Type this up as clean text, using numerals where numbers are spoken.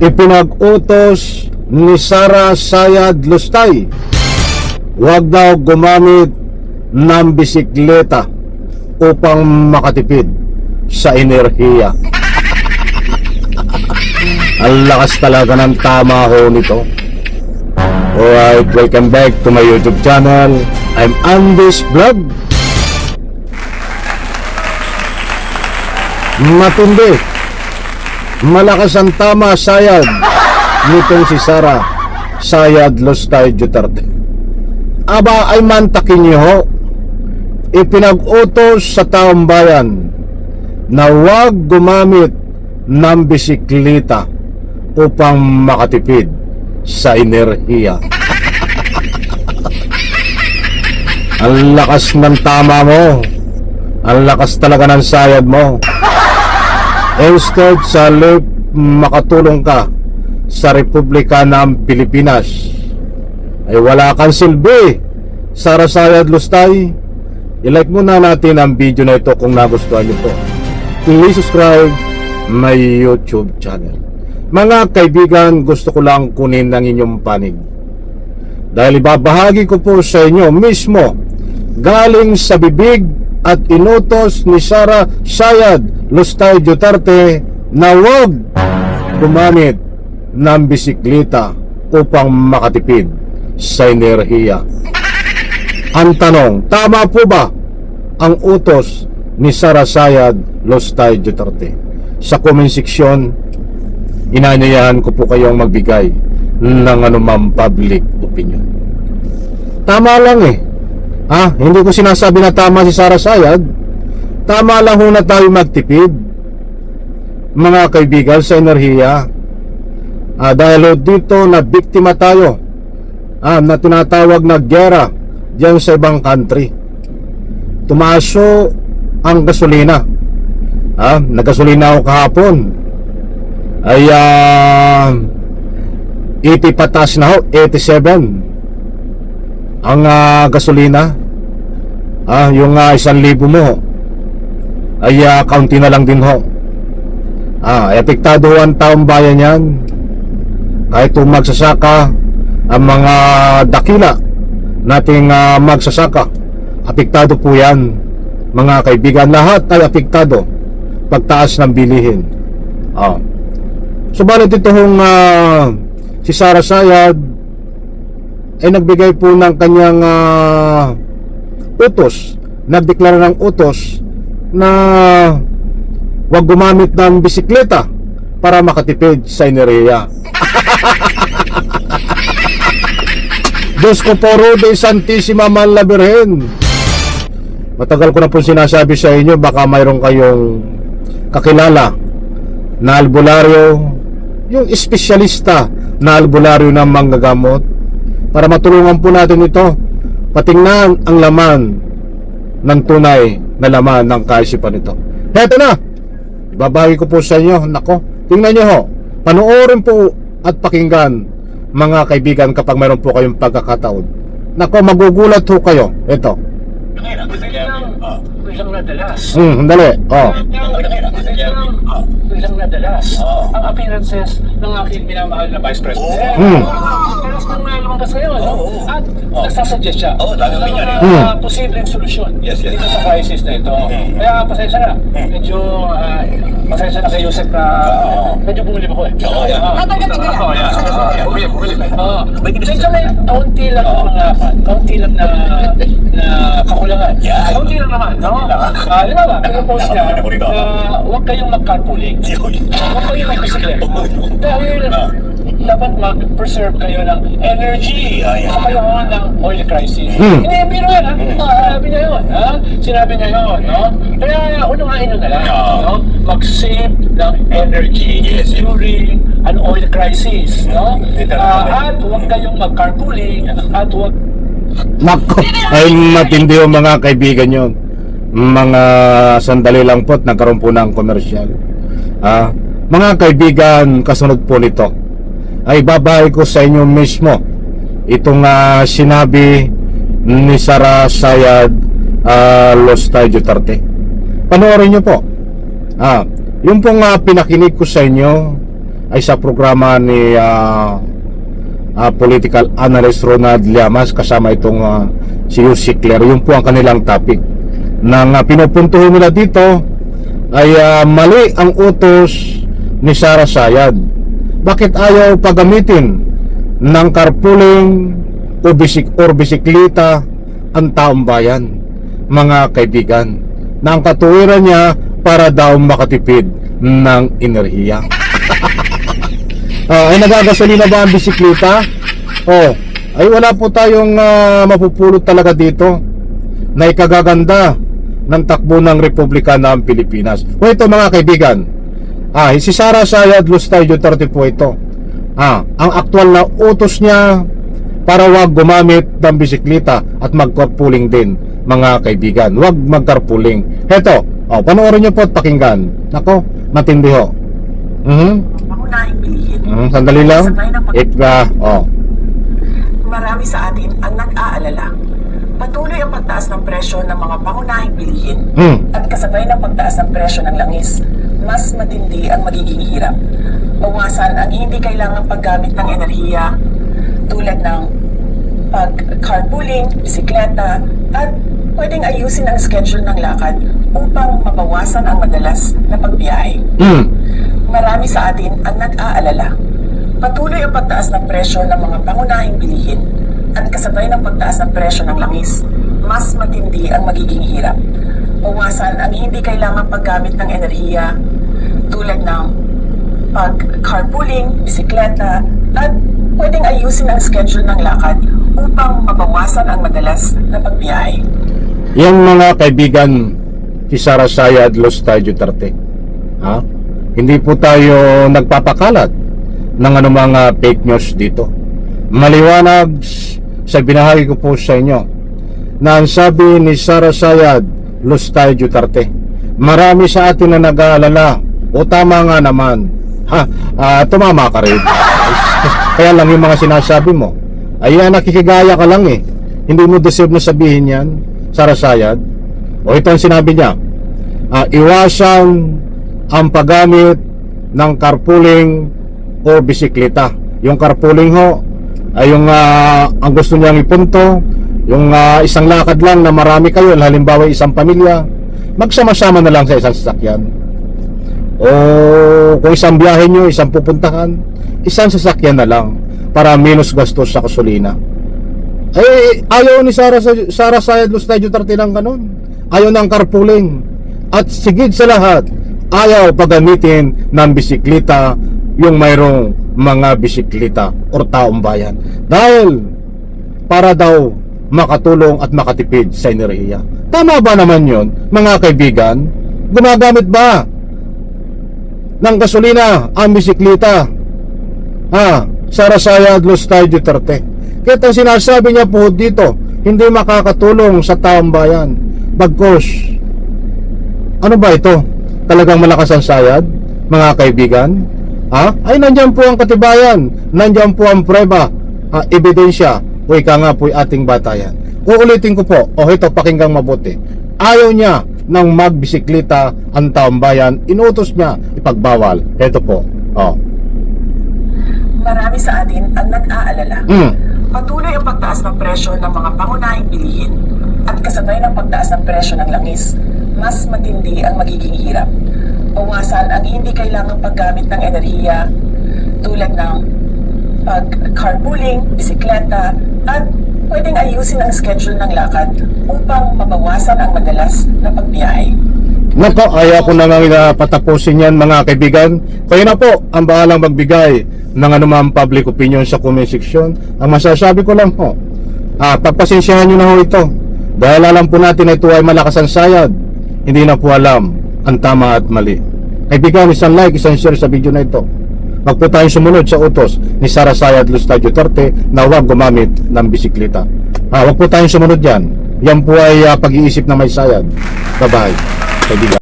Ipinag-utos ni Sara Sayad Lustay, huwag daw gumamit ng bisikleta upang makatipid sa enerhiya. Ang lakas talaga ng tama ho nito. Alright, welcome back to my YouTube channel. I'm Andy's Vlog. Matindi, malakas ang tama sayad nitong si Sara Sayad Lustay Duterte. Aba ay mantakin niyo ho, ipinag-utos sa taong bayan na huwag gumamit ng bisikleta upang makatipid sa enerhiya. Ang lakas ng tama mo, ang lakas talaga ng sayad mo. Instead sa makatulong ka sa Republika ng Pilipinas, ay wala kang silbi. Sara Sayad Lustay, i-like muna natin ang video na ito kung nagustuhan nyo po. Please subscribe my YouTube channel. Mga kaibigan, gusto ko lang kunin ng inyong panig, dahil ibabahagi ko po sa inyo mismo galing sa bibig at inutos ni Sara Sayad Lustay Duterte na huwag gumamit ng bisikleta upang makatipid sa enerhiya. Ang tanong, tama po ba ang utos ni Sara Sayad Lustay Duterte? Sa comment section, inanyayahan ko po kayong magbigay ng anumang public opinion. Tama lang eh. Hindi ko sinasabi na tama si Sara Sayad. Tama lang ho na tayo magtipid, mga kaibigan, sa enerhiya. Dahil dito na biktima tayo na tinatawag na gera diyan sa ibang country. Tumaso ang gasolina. Nagasolina ako kahapon ay 80 patas na ho, 87 ang gasolina. Yung 1,000 mo ay kaunti na lang din ho. Epektado ang taong bayan yan. Kahit magsasaka, ang mga dakila nating magsasaka, apektado po yan, mga kaibigan. Lahat ay apektado pagtaas ng bilihin. Subalit ito hong si Sara Sayad ay nagbigay po ng kanyang utos, nagdeklara ng utos na huwag gumamit ng bisikleta para makatipid sa enerhiya. Diyos ko po, Rude Santissima Mala Birhen. Matagal ko na po sinasabi sa inyo, baka mayroon kayong kakilala na albularyo, yung espesyalista na albularyo ng manggagamot, para matulungan po natin ito, patingnan ang laman ng tunay na laman ng kaisipan nito. Heto na, ibabahagi ko po sa inyo. Nako, tingnan nyo ho, panoorin po at pakinggan, mga kaibigan, kapag mayroon po kayong pagkakataon. Nako, magugulat ho kayo. Ito. Bilang nadalas. Dali. Bilang nadalas. Ang appearances ng aking minamahal na Vice President. Dalas nang lumabas ngayon. At nagsasuggest siya ng posibleng solusyon dito sa crisis na ito. Kaya pasensya na. Medyo pasensya na kay Yusek na medyo bumulib ako eh. Medyo may kaunti lang na kakulangan. Kaunti lang naman, no? Lima ba? Pag-post niya na huwag kayong mag-carpooling. Huwag kayong mag-bisikleta. Dahil dapat mag-preserve kayo ng energy sa panahon ng oil crisis. Hindi, biro yan, ha? Sinabi niya yun, ha? Sinabi niya yun, no? Kaya unahin nyo na lang, no? Mag-save ng energy during an oil crisis, no? At huwag kayong mag-carpooling at huwag... Nako, ay matindi yung mga kaibigan yun. Mga sandali lang po at nagkaroon po ng komersyal. Mga kaibigan, kasunod po nito ay babahay ko sa inyo mismo itong sinabi ni Sara Sayad Lustay Duterte. Panoorin nyo po. Yung pong pinakinig ko sa inyo ay sa programa ni political analyst Ronald Llamas kasama itong si Yussi Claire. Yun po ang kanilang topic. Nang pinupuntuhin nila dito ay mali ang utos ni Sara Sayad. Bakit ayaw pagamitin ng carpooling o bisikleta ang taong bayan, mga kaibigan? Na ang katuwiran niya para daw makatipid ng enerhiya. Ay nagagasolina ba ang bisikleta? Ay wala po tayong mapupulot talaga dito na ikagaganda ng takbo ng Republika ng Pilipinas. Ito mga kaibigan, si Sara Sayad Lustay Duterte po ito. Ang aktual na utos niya para wag gumamit ng bisikleta at mag-carpooling din, mga kaibigan. Wag mag-carpooling. Ito, panoorin niyo po at pakinggan. Nako, matindi ho. Pangunahing bilihin. Sandali lang. Marami sa atin ang nag-aalala. Patuloy ang pagtaas ng presyo ng mga pangunahing bilihin at kasabay ng pagtaas ng presyo ng langis, mas matindi ang magiging hirap. Bawasan ang hindi kailangang paggamit ng enerhiya tulad ng pag-carpooling, bisikleta, at pwedeng ayusin ang schedule ng lakad upang mabawasan ang madalas na pagbiyahe. Marami sa atin ang nag-aalala. Patuloy ang pagtaas ng presyo ng mga pangunahing bilihin at kasabay ng pagtaas ng presyo ng langis, mas matindi ang magiging hirap. Bawasan ang hindi kailangang paggamit ng enerhiya tulad ng pag-carpooling, bisikleta, at pwedeng ayusin ang schedule ng lakad upang mabawasan ang madalas na pagbiyahe. Yan mga kaibigan, si Sara Sayad Lustay Duterte. Hindi po tayo nagpapakalat ng anumang fake news dito. Maliwanag sa binahagi ko po sa inyo na ang sabi ni Sara Sayad Lustay Duterte. Marami sa atin na nag-aalala, tama nga naman. Tumama ka rin. Kaya lang yung mga sinasabi mo ay nakikigaya ka lang Hindi mo deserve na sabihin yan, Sara Sayad. Ito ang sinabi niya, iwasan ang paggamit ng carpooling o bisikleta. Yung carpooling ho ay yung ang gusto niyang ipunto, yung isang lakad lang na marami kayo, halimbawa isang pamilya, magsama-sama na lang sa isang sasakyan. O kung isang biyahe nyo, isang pupuntahan, isang sasakyan na lang para minus gastos sa gasolina. Ayaw ni Sara Sayad Lustay Duterte ng ganun. Ayaw ng carpooling. At sigid sa lahat, ayaw paggamitin ng bisikleta yung mayroong mga bisikleta o taong bayan. Dahil para daw makatulong at makatipid sa enerhiya. Tama ba naman yun, mga kaibigan? Gumagamit ba ng gasolina ang bisikleta? Sara Sayad Lustay Duterte. Kaya ang sinasabi niya po dito, hindi makakatulong sa taong bayan. Bagkos, ano ba ito? Talagang malakas ang sayad, mga kaibigan? Ay nandiyan po ang katibayan, nandiyan po ang prueba, ebidensya, o ika nga po ating batayan. Uulitin ko po, ito pakinggang mabuti. Ayaw niya nang magbisikleta ang taong bayan, inutos niya ipagbawal. Ito po, Marami sa atin ang nag-aalala. Patuloy ang pagtaas ng presyo ng mga pangunahing bilihin at kasabay ng pagtaas ng presyo ng langis, mas matindi ang magiging hirap. Bawasan ang hindi kailangang paggamit ng enerhiya tulad ng pag-carpooling, bisikleta, at pwedeng ayusin ang schedule ng lakad upang mabawasan ang madalas na pagbiyahe. Nako, ayaw ko na nga patapusin yan, mga kaibigan. Kayo na po ang bahalang magbigay ng anumang public opinion sa comment section. Ang masasabi ko lang po, pagpasensyahan nyo na ho ito. Dahil alam po natin na ito ay malakas ang sayad, hindi na po alam ang tama at mali. Kaibigan, isang like, isang share sa video na ito. Wag po tayong sumunod sa utos ni Sara Sayad Lustay Duterte na huwag gumamit ng bisikleta. Wag po tayong sumunod yan. Yan po ay pag-iisip na may sayad. Bye-bye, kaibigan.